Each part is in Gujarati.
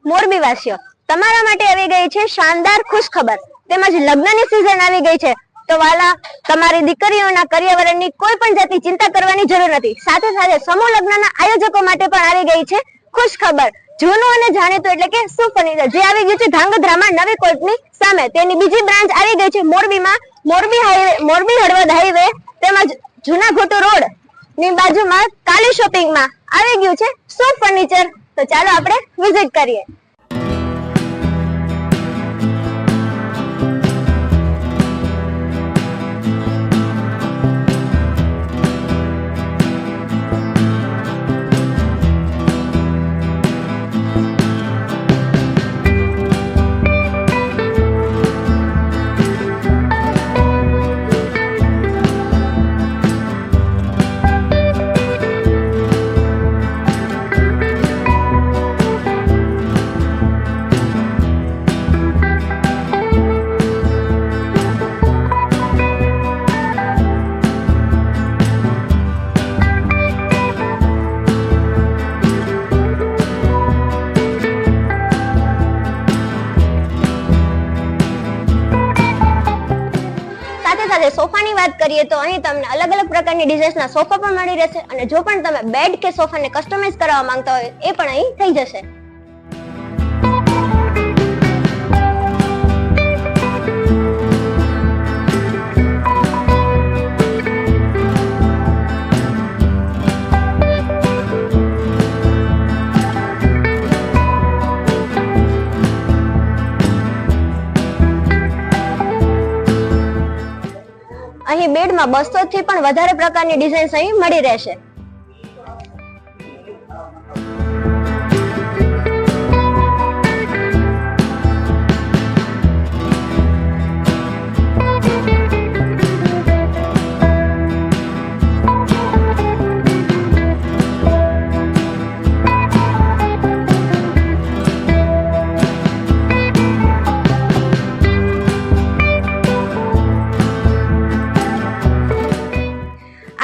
મોરબી વાસીઓ, તમારા માટે આવી ગઈ છે શાનદાર ખુશ ખબર. તેમજ લગ્નની સિઝન આવી ગઈ છે તો વાલા, તમારી દીકરીઓના કરિયરની કોઈ પણ જાતની ચિંતા કરવાની જરૂર નથી. સાથે સાથે સમૂહ લગ્નના આયોજકો માટે પણ આવી ગઈ છે ખુશ ખબર. જૂનું અને જાણીતું એટલે કે સુખ ફર્નિચર જે આવી ગયું છે ધાંગધ્રામાં નવી કોર્ટની સામે. તેની બીજી બ્રાન્ચ આવી ગઈ છે મોરબીમાં. મોરબી હળવદ હાઈવે તેમજ જૂના ઘોટો રોડ ની બાજુમાં કાલી શોપિંગમાં આવી ગયું છે સુખ ફર્નિચર. તો ચાલો આપણે વિઝિટ કરીએ. સોફાની વાત કરીએ તો અહીં તમને અલગ અલગ પ્રકારની ડિઝાઇન્સના સોફા પણ મળી રહેશે અને જો પણ તમે બેડ કે સોફાને કસ્ટમાઇઝ કરવા માંગતા હોય એ પણ અહીં થઈ જશે. અહીં બેડમાં 200 થી પણ વધારે પ્રકારની ડિઝાઇન્સ અહીં મળી રહેશે.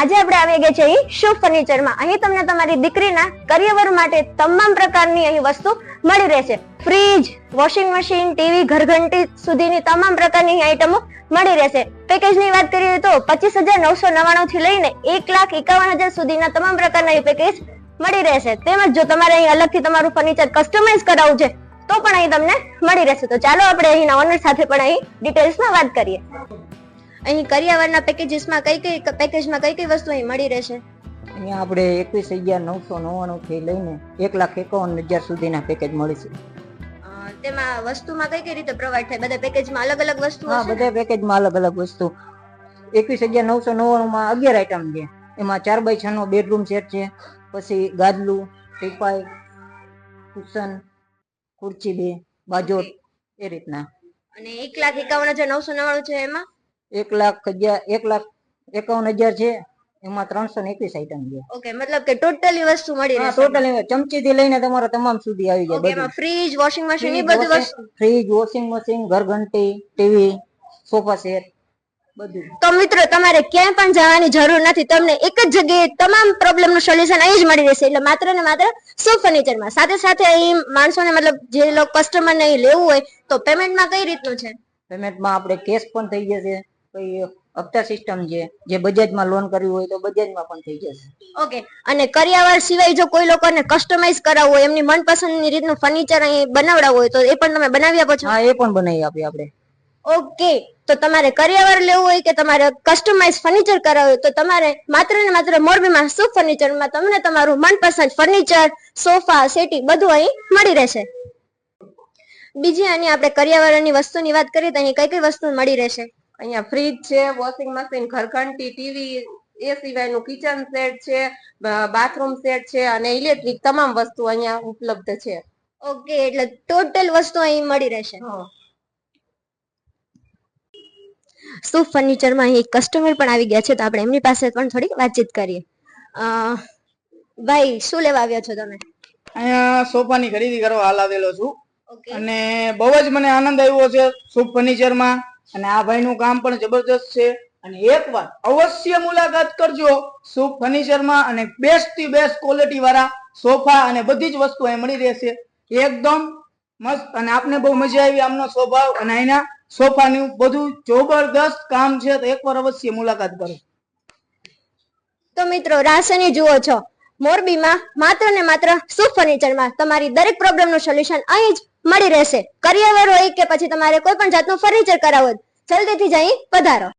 આજે આપણે આવી ગયા છે શુભ ફર્નિચરમાં. અહીં તમને તમારી દીકરીના કરિયર માટે તમામ પ્રકારની અહીં વસ્તુ મળી રહેશે. ફ્રીજ, વોશિંગ મશીન, ટીવી, ઘરઘંટી સુધીની તમામ પ્રકારની આઈટમો મળી રહેશે. પેકેજની વાત કરીએ તો 25,999 થી લઈને 1,51,000 સુધીના તમામ પ્રકારના પેકેજ મળી રહેશે. તેમજ જો તમારે અહીં અલગથી તમારું ફર્નિચર કસ્ટમાઇઝ કરાવવું છે તો પણ અહીં તમને મળી રહેશે. તો ચાલો આપણે અહીંના ઓનર સાથે પણ અહીં ડિટેલ્સમાં વાત કરીએ. અહીં કરિયાવરના પેકેજીસમાં કઈ કઈ વસ્તુ અહીં મળી રહેશે? અહીંયા આપણે 21,999 થી લઈને 1,51,000 સુધીના પેકેજ મળશે. તેમાં વસ્તુમાં કઈ રીતે પ્રોવાઈડ થાય? બધા પેકેજમાં અલગ અલગ વસ્તુ? હા, બધા પેકેજમાં અલગ અલગ વસ્તુ. 21,999 માં 11 આઈટમ છે. એમાં 4x6 નો બેડરૂમ સેટ છે, પછી ગાદલું, ટીપાઈ, કુશન, ખુરચી 2, બાજોટ, એ રીતના. અને 1,51,999 છે એમાં 1,51,000 છે. એમાં 321 આઈટમ છે. ઓકે, મતલબ કે ટોટલી વસ્તુ મળી રહેશે. ટોટલી ચમચી થી લઈને તમારા તમામ સુધી આવી જાય. એમાં ફ્રીજ, વોશિંગ મશીન, એ બધી વસ્તુ. ફ્રીજ, વોશિંગ મશીન, ઘરઘંટી, ટીવી, સોફા સેટ બધું. તો મિત્રો, તમારે ક્યાંય પણ જવાની જરૂર નથી. તમને એક જ જગ્યાએ તમામ પ્રોબ્લેમનું સોલ્યુશન અહીં જ મળી રહેશે. એટલે માત્ર ને માત્ર શુભ ફર્નિચરમાં. સાથે સાથે અહીં માણસોને મતલબ જે લોકો કસ્ટમરને અહીં લેવું હોય તો પેમેન્ટમાં કઈ રીતનું છે? પેમેન્ટમાં આપણે કેશ પણ થઈ જશે, કોઈ હપ્તા સિસ્ટમ છે. જે બજાજમાં લોન કરવી હોય તો બજાજમાં પણ થઈ જશે. ઓકે. અને કરિયાવર સિવાય જો કોઈ લોકોને કસ્ટમાઇઝ કરાવવું હોય, એમની મનપસંદની રીતનું ફર્નિચર અહીં બનાવડાવવું હોય તો એ પણ તમે બનાવી આપો છો? હા, એ પણ બનાવી આપીએ આપણે. ઓકે. તો તમારે કરિયાવર લેવું હોય કે તમારે કસ્ટમાઇઝ ફર્નિચર કરાવવું હોય તો તમારે માત્ર ને માત્ર મોરબીમાં શુભ ફર્નિચરમાં તમને તમારું મનપસંદ ફર્નિચર, સોફા, સેટી બધું અહીં મળી રહેશે. બીજી આની આપણે કરિયાવરની વસ્તુની વાત કરીએ તો અહીં કઈ કઈ વસ્તુ મળી રહેશે? અહીંયા ફ્રીજ છે, વોશિંગ મશીન, ઘરઘંટી, ટીવી, એ સિવાયનું કિચન સેટ છે, બાથરૂમ સેટ છે અને ઇલેક્ટ્રિક તમામ વસ્તુ અહીંયા ઉપલબ્ધ છે. ઓકે, એટલે ટોટલ વસ્તુ અહીં મળી રહેશે. શુભ ફર્નિચરમાં અહીં કસ્ટમર પણ આવી ગયા છે તો આપણે એમની પાસે પણ થોડી વાતચીત કરીએ. ભાઈ, શું લેવા આવ્યા છો તમે? અહીંયા સોફાની ખરીદી કરવા હાલ આવેલો છું અને બહુ જ મને આનંદ આવ્યો છે શુભ ફર્નિચરમાં. અને આ ભાઈનું કામ પણ જબરદસ્ત છે. અને એકવાર અવશ્ય મુલાકાત કરજો શુભ ફર્નિચરમાં. અને બેસ્ટ થી બેસ્ટ ક્વોલિટી વાળા સોફા અને બધી જ વસ્તુ અહીં મળી રહેશે. એકદમ મસ્ત અને આપને બહુ મજા આવી આમનો સ્વભાવ અને અહીંના સોફાનું બધું જબરદસ્ત કામ છે, તો એકવાર અવશ્ય મુલાકાત કરો. તો મિત્રો રાસની જુઓ છો, મોરબીમાં માત્ર ને માત્ર શુભ ફર્નિચરમાં તમારી દરેક પ્રોબ્લેમનું સોલ્યુશન અહીં જ મળી રહેશે. કરિયર હોય કે પછી તમારે કોઈ પણ જાતનું ફર્નિચર કરાવવું, જલ્દીથી જઈ પધારો.